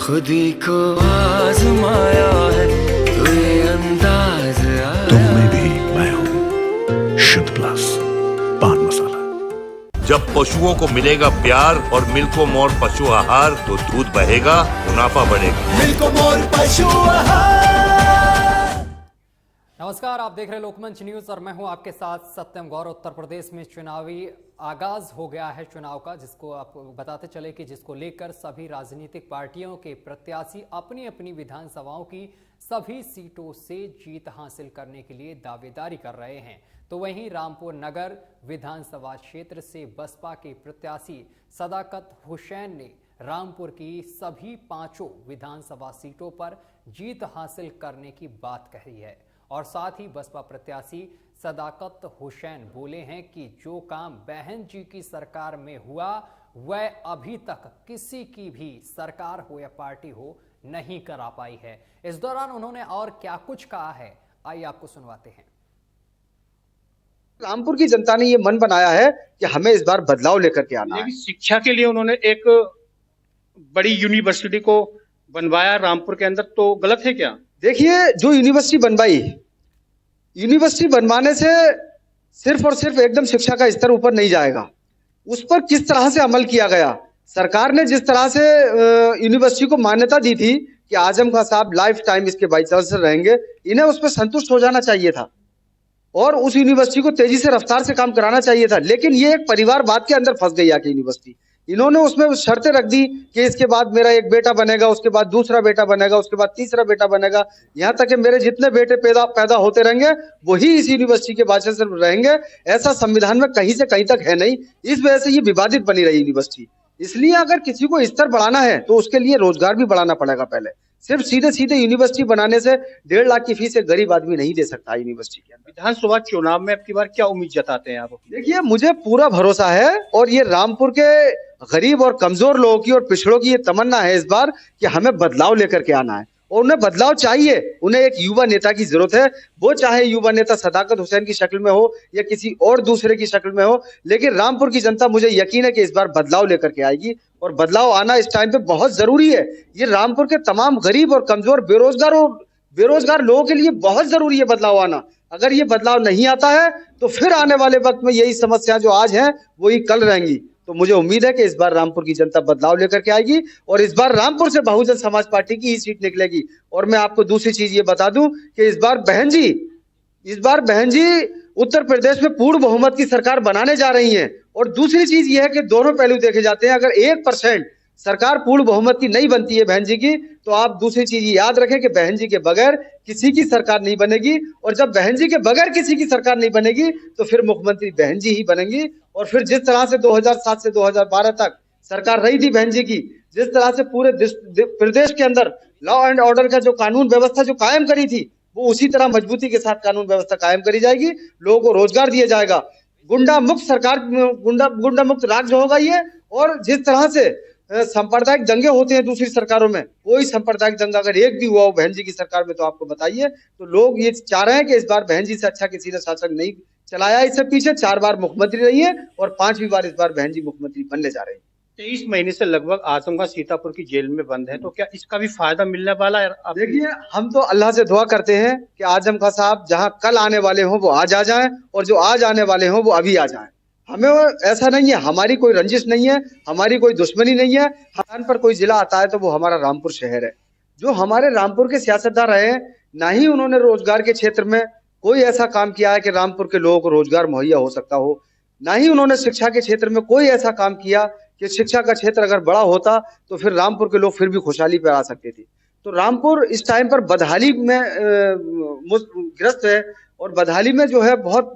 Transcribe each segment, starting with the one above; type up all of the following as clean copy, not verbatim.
खुदी को आजमाया है तो ये अंदाज आया। तुम में भी मैं हूँ शुद्ध प्लस पान मसाला। जब पशुओं को मिलेगा प्यार और मिल्को मोर पशु आहार तो दूध बहेगा, मुनाफा बढ़ेगा। मिल्को मोर पशु आहार। नमस्कार, आप देख रहे हैं लोकमंच न्यूज और मैं हूं आपके साथ सत्यम गौर। उत्तर प्रदेश में चुनावी आगाज हो गया है चुनाव का, जिसको आप बताते चले कि जिसको लेकर सभी राजनीतिक पार्टियों के प्रत्याशी अपनी अपनी विधानसभाओं की सभी सीटों से जीत हासिल करने के लिए दावेदारी कर रहे हैं। तो वहीं रामपुर नगर विधानसभा क्षेत्र से बसपा के प्रत्याशी सदाकत हुसैन ने रामपुर की सभी 5 विधानसभा सीटों पर जीत हासिल करने की बात कही है। और साथ ही बसपा प्रत्याशी सदाकत हुसैन बोले हैं कि जो काम बहन जी की सरकार में हुआ वह अभी तक किसी की भी सरकार हो या पार्टी हो नहीं करा पाई है। इस दौरान उन्होंने और क्या कुछ कहा है, आइए आपको सुनवाते हैं। रामपुर की जनता ने ये मन बनाया है कि हमें इस बार बदलाव लेकर के आना है। शिक्षा के लिए उन्होंने एक बड़ी यूनिवर्सिटी को बनवाया रामपुर के अंदर, तो गलत है क्या? देखिए, जो यूनिवर्सिटी बनवाने से सिर्फ और सिर्फ एकदम शिक्षा का स्तर ऊपर नहीं जाएगा। उस पर किस तरह से अमल किया गया, सरकार ने जिस तरह से यूनिवर्सिटी को मान्यता दी थी कि आजम खान साहब लाइफ टाइम इसके वाइस चांसलर रहेंगे, इन्हें उस पर संतुष्ट हो जाना चाहिए था और उस यूनिवर्सिटी को तेजी से रफ्तार से काम कराना चाहिए था। लेकिन ये एक परिवारवाद के अंदर फंस गई आके यूनिवर्सिटी। इन्होंने उसमें शर्तें रख दी कि इसके बाद मेरा एक बेटा बनेगा, उसके बाद दूसरा बेटा बनेगा, उसके बाद तीसरा बेटा बनेगा, यहाँ तक कि मेरे जितने बेटे पैदा होते रहेंगे वही इस यूनिवर्सिटी के वाइस चांसलर रहेंगे। ऐसा संविधान में कहीं से कहीं तक है नहीं। इस वजह से ये विवादित बनी रही यूनिवर्सिटी। इसलिए अगर किसी को स्तर बढ़ाना है तो उसके लिए रोजगार भी बढ़ाना पड़ेगा। पहले सिर्फ सीधे यूनिवर्सिटी बनाने से 1.5 लाख की फीस एक गरीब आदमी नहीं दे सकता यूनिवर्सिटी के अंदर। विधानसभा चुनाव में अब की बार क्या उम्मीद जताते हैं आप? देखिए, मुझे पूरा भरोसा है और ये रामपुर के गरीब और कमजोर लोगों की और पिछड़ों की ये तमन्ना है इस बार कि हमें बदलाव लेकर के आना है और उन्हें बदलाव चाहिए। उन्हें एक युवा नेता की जरूरत है, वो चाहे युवा नेता सदाकत हुसैन की शक्ल में हो या किसी और दूसरे की शक्ल में हो, लेकिन रामपुर की जनता मुझे यकीन है कि इस बार बदलाव लेकर के आएगी और बदलाव आना इस टाइम पे बहुत जरूरी है। ये रामपुर के तमाम गरीब और कमजोर बेरोजगार लोगों के लिए बहुत जरूरी है बदलाव आना। अगर ये बदलाव नहीं आता है तो फिर आने वाले वक्त में यही समस्या जो आज है वही कल रहेंगी। तो मुझे उम्मीद है कि इस बार रामपुर की जनता बदलाव लेकर के आएगी और इस बार रामपुर से बहुजन समाज पार्टी की ही सीट निकलेगी। और मैं आपको दूसरी चीज ये बता दूं कि इस बार बहन जी उत्तर प्रदेश में पूर्ण बहुमत की सरकार बनाने जा रही हैं। और दूसरी चीज ये है कि दोनों पहलू देखे जाते हैं। अगर 1% सरकार पूर्ण बहुमत की नहीं बनती है बहन जी की, तो आप दूसरी चीज याद रखें कि बहन जी के बगैर किसी की सरकार नहीं बनेगी। और जब बहन जी के बगैर किसी की सरकार नहीं बनेगी तो फिर मुख्यमंत्री बहन जी ही बनेंगी। और फिर जिस तरह से 2007 से 2012 तक सरकार रही थी बहन जी की, जिस तरह से पूरे प्रदेश के अंदर लॉ एंड ऑर्डर का जो कानून व्यवस्था जो कायम करी थी, वो उसी तरह मजबूती के साथ कानून व्यवस्था कायम करी जाएगी। लोगों को रोजगार दिया जाएगा, गुंडा मुक्त सरकार, गुंडा मुक्त राज्य होगा ये। और जिस तरह से सांप्रदायिक दंगे होते हैं दूसरी सरकारों में, कोई सांप्रदायिक दंगा अगर एक भी हुआ हो बहन जी की सरकार में तो आपको बताइए। तो लोग ये चाह रहे हैं कि इस बार बहन जी से अच्छा किसी ने शासन नहीं चलाया। इससे पीछे 4 बार मुख्यमंत्री रही है और 5वीं बार इस बार बहन जी मुख्यमंत्री बनने जा रहे हैं। 23 महीने से लगभग आजमगढ़ सीतापुर की जेल में बंद है, तो क्या इसका भी फायदा मिलने वाला है? देखिए, हम तो अल्लाह से दुआ करते हैं कि आजम खान साहब जहां कल आने वाले हों वो आज आ जाएं और जो आज आने वाले हों वो अभी आ जाएं। हमें ऐसा नहीं है, हमारी कोई रंजिश नहीं है, हमारी कोई दुश्मनी नहीं है। खान पर कोई जिला आता है तो वो हमारा रामपुर शहर है। जो हमारे रामपुर के सियासतदान रहे हैं, ना ही उन्होंने रोजगार के क्षेत्र में कोई ऐसा काम किया है कि रामपुर के लोगों को रोजगार मुहैया हो सकता हो, ना ही उन्होंने शिक्षा के क्षेत्र में कोई ऐसा काम किया कि शिक्षा का क्षेत्र अगर बड़ा होता तो फिर रामपुर के लोग फिर भी खुशहाली पे आ सकते थे। तो रामपुर इस टाइम पर बदहाली में ग्रस्त है और बदहाली में जो है बहुत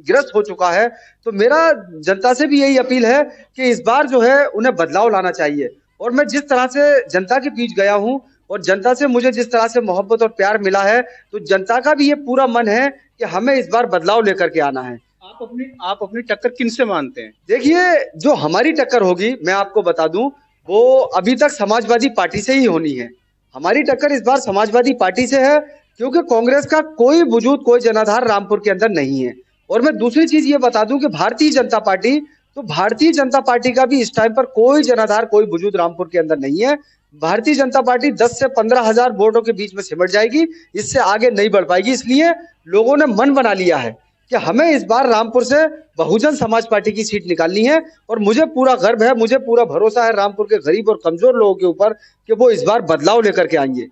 ग्रस्त हो चुका है। तो मेरा जनता से भी यही अपील है कि इस बार जो है उन्हें बदलाव लाना चाहिए। और मैं जिस तरह से जनता के बीच गया हूं और जनता से मुझे जिस तरह से मोहब्बत और प्यार मिला है, तो जनता का भी ये पूरा मन है कि हमें इस बार बदलाव लेकर के आना है। आप अपनी टक्कर किनसे मानते हैं? देखिए, जो हमारी टक्कर होगी मैं आपको बता दूं, वो अभी तक समाजवादी पार्टी से ही होनी है। हमारी टक्कर इस बार समाजवादी पार्टी से है क्योंकि कांग्रेस का कोई वजूद, कोई जनाधार रामपुर के अंदर नहीं है। और मैं दूसरी चीज ये बता दूं कि भारतीय जनता पार्टी का भी इस टाइम पर कोई जनाधार, कोई वजूद रामपुर के अंदर नहीं है। भारतीय जनता पार्टी 10 से 15,000 वोटों के बीच में सिमट जाएगी, इससे आगे नहीं बढ़ पाएगी। इसलिए लोगों ने मन बना लिया है कि हमें इस बार रामपुर से बहुजन समाज पार्टी की सीट निकालनी है, और मुझे पूरा गर्व है, मुझे पूरा भरोसा है रामपुर के गरीब और कमजोर लोगों के ऊपर कि वो इस बार बदलाव लेकर के आएंगे।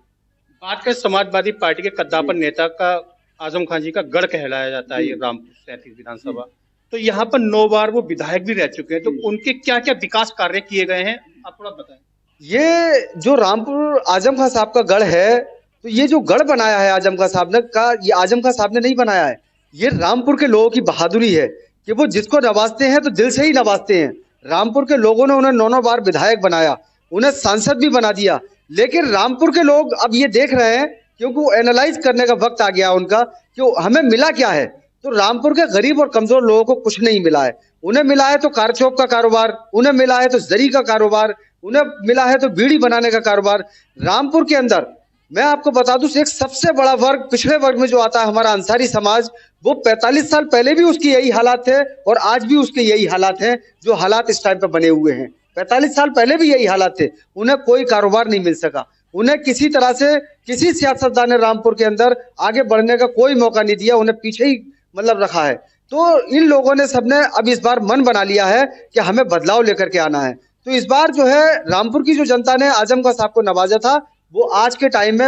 बात करें समाजवादी पार्टी के कद्दावर नेता का, आजम खान जी का गढ़ कहलाया जाता है ये रामपुर 37 विधानसभा, तो यहाँ पर 9 बार वो विधायक भी रह चुके हैं, तो उनके क्या क्या विकास कार्य किए गए हैं, आप थोड़ा बताएं। ये जो रामपुर आजम खान साहब का गढ़ है, तो ये जो गढ़ बनाया है आजम खान साहब ने का, ये आजम खान साहब ने नहीं बनाया है, ये रामपुर के लोगों की बहादुरी है कि वो जिसको नवाजते हैं तो दिल से ही नवाजते हैं। रामपुर के लोगों ने उन्हें 9 बार विधायक बनाया, उन्हें सांसद भी बना दिया, लेकिन रामपुर के लोग अब ये देख रहे हैं, क्योंकि एनालाइज करने का वक्त आ गया उनका कि हमें मिला क्या है। तो रामपुर के गरीब और कमजोर लोगों को कुछ नहीं मिला है। उन्हें मिला है तो कारचौक का कारोबार, उन्हें मिला है तो जरी का कारोबार, उन्हें मिला है तो बीड़ी बनाने का कारोबार। रामपुर के अंदर मैं आपको बता दूं, एक सबसे बड़ा वर्ग पिछड़े वर्ग में जो आता है हमारा अंसारी समाज, वो 45 साल पहले भी उसकी यही हालात थे और आज भी उसके यही हालात हैं जो हालात इस टाइम पे बने हुए हैं। 45 साल पहले भी यही हालात थे, उन्हें कोई कारोबार नहीं मिल सका, उन्हें किसी तरह से किसी सियासतदान ने रामपुर के अंदर आगे बढ़ने का कोई मौका नहीं दिया, उन्हें पीछे ही मतलब रखा है। तो इन लोगों ने सबने अब इस बार मन बना लिया है कि हमें बदलाव लेकर के आना है। तो इस बार जो है रामपुर की जो जनता ने आजम खान साहब को नवाजा था, वो आज के टाइम में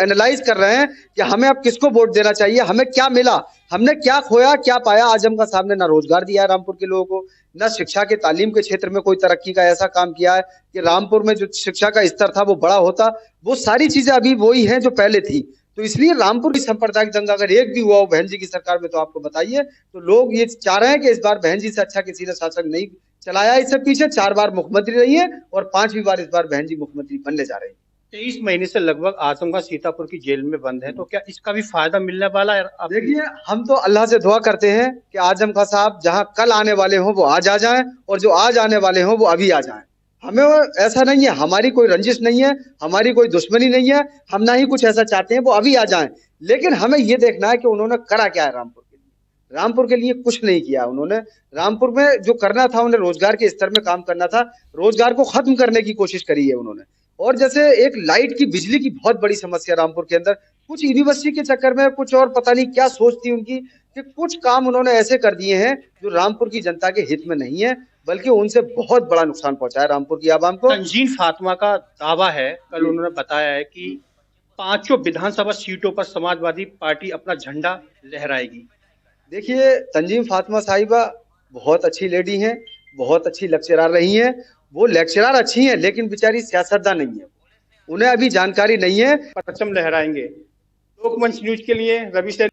एनालाइज कर रहे हैं कि हमें अब किसको वोट देना चाहिए, हमें क्या मिला, हमने क्या खोया क्या पाया। आजम खान साहब ने ना रोजगार दिया है रामपुर के लोगों को, ना शिक्षा के तालीम के क्षेत्र में कोई तरक्की का ऐसा काम किया है कि रामपुर में जो शिक्षा का स्तर था वो बड़ा होता। वो सारी चीजें अभी वही हैं जो पहले थी। तो इसलिए रामपुर की सांप्रदायिक दंगा अगर एक भी हुआ हो बहन जी की सरकार में, तो आपको बताइए, तो लोग ये चाह रहे हैं कि इस बार बहन जी से अच्छा किसी ने शासन नहीं चलाया। इससे पीछे 4 बार मुख्यमंत्री रही है और 5वीं बार इस बार बहन जी मुख्यमंत्री बनने जा रही है। 23 महीने से लगभग आजम खान सीतापुर की जेल में बंद है, तो क्या इसका भी फायदा मिलने वाला है? देखिए, हम तो अल्लाह से दुआ करते हैं कि आजम खान साहब जहां कल आने वाले हों वो आज आ जाएं, और जो आज आने वाले हों वो अभी आ जाएं। हमें ऐसा नहीं है, हमारी कोई रंजिश नहीं है, हमारी कोई दुश्मनी नहीं है, हम ना ही कुछ ऐसा चाहते हैं, वो अभी आ जाएं। लेकिन हमें ये देखना है कि उन्होंने करा क्या है रामपुर के लिए। रामपुर के लिए कुछ नहीं किया उन्होंने। रामपुर में जो करना था, उन्हें रोजगार के स्तर में काम करना था, रोजगार को खत्म करने की कोशिश करी है उन्होंने। और जैसे एक लाइट की, बिजली की बहुत बड़ी समस्या रामपुर के अंदर, कुछ यूनिवर्सिटी के चक्कर में, कुछ और पता नहीं क्या सोच थी उनकी, कि कुछ काम उन्होंने ऐसे कर दिए हैं जो रामपुर की जनता के हित में नहीं है, बल्कि उनसे बहुत बड़ा नुकसान पहुंचा है रामपुर की आवाम को। तंजीम फातिमा का दावा है, कल उन्होंने बताया है कि 5 विधानसभा सीटों पर समाजवादी पार्टी अपना झंडा लहराएगी। देखिए, तंजीम फातिमा साहिबा बहुत अच्छी लेडी हैं, बहुत अच्छी लेक्चरर रही हैं। वो लेक्चरर अच्छी हैं, लेकिन बेचारी सियासतदान नहीं है, उन्हें अभी जानकारी नहीं है। परचम लहराएंगे। लोकमंच न्यूज के लिए रवि से